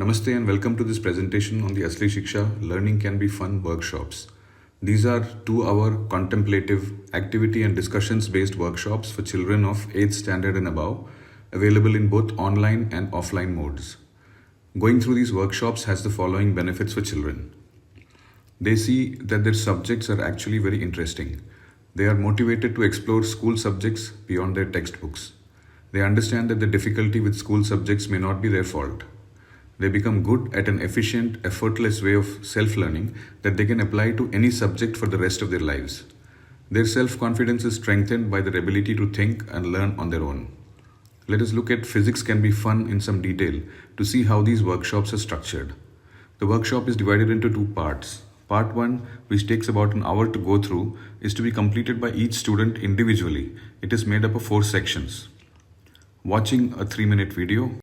Namaste and welcome to this presentation on the Asli Shiksha Learning Can Be Fun workshops. These are 2-hour contemplative activity and discussions based workshops for children of 8th standard and above, available in both online and offline modes. Going through these workshops has the following benefits for children. They see that their subjects are actually very interesting. They are motivated to explore school subjects beyond their textbooks. They understand that the difficulty with school subjects may not be their fault. They become good at an efficient, effortless way of self-learning that they can apply to any subject for the rest of their lives. Their self-confidence is strengthened by their ability to think and learn on their own. Let us look at physics can be fun in some detail to see how these workshops are structured. The workshop is divided into 2 parts. Part 1, which takes about an hour to go through, is to be completed by each student individually. It is made up of 4 sections. Watching a 3-minute video.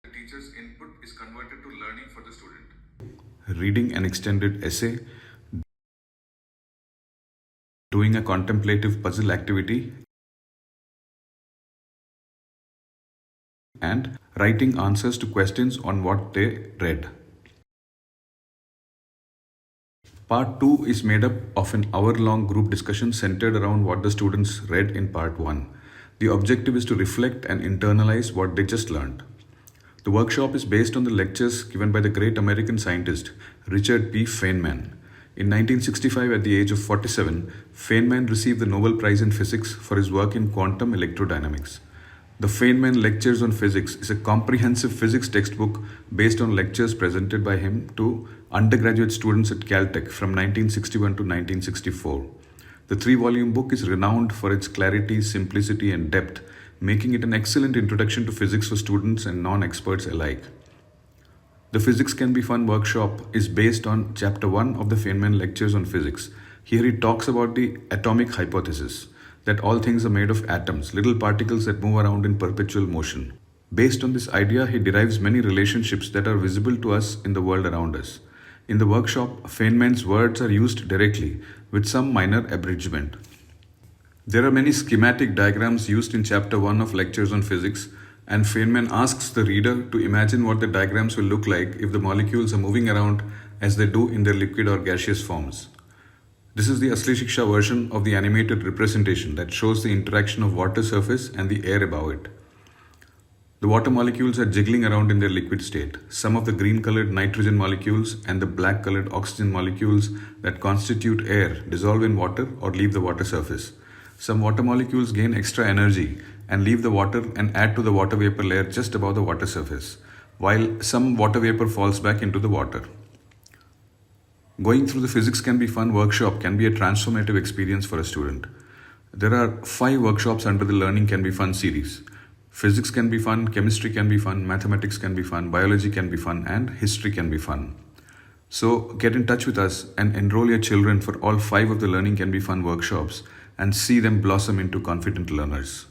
The teacher's input is converted to learning for the student. Reading an extended essay. Doing a contemplative puzzle activity. And writing answers to questions on what they read. Part 2 is made up of an hour-long group discussion centered around what the students read in Part 1. The objective is to reflect and internalize what they just learned. The workshop is based on the lectures given by the great American scientist Richard P. Feynman. In 1965, at the age of 47, Feynman received the Nobel Prize in Physics for his work in quantum electrodynamics. The Feynman Lectures on Physics is a comprehensive physics textbook based on lectures presented by him to undergraduate students at Caltech from 1961 to 1964. The 3-volume book is renowned for its clarity, simplicity, and depth, making it an excellent introduction to physics for students and non-experts alike. The Physics Can Be Fun workshop is based on Chapter 1 of the Feynman Lectures on Physics. Here he talks about the atomic hypothesis, that all things are made of atoms, little particles that move around in perpetual motion. Based on this idea, he derives many relationships that are visible to us in the world around us. In the workshop, Feynman's words are used directly, with some minor abridgment. There are many schematic diagrams used in Chapter 1 of Lectures on Physics, and Feynman asks the reader to imagine what the diagrams will look like if the molecules are moving around as they do in their liquid or gaseous forms. This is the Asli Shiksha version of the animated representation that shows the interaction of water surface and the air above it. The water molecules are jiggling around in their liquid state. Some of the green-colored nitrogen molecules and the black-colored oxygen molecules that constitute air dissolve in water or leave the water surface. Some water molecules gain extra energy and leave the water and add to the water vapor layer just above the water surface, while some water vapor falls back into the water. Going through the Physics Can Be Fun workshop can be a transformative experience for a student. There are 5 workshops under the Learning Can Be Fun series. Physics can be fun, chemistry can be fun, mathematics can be fun, biology can be fun, and history can be fun. So get in touch with us and enroll your children for all 5 of the Learning Can Be Fun workshops and see them blossom into confident learners.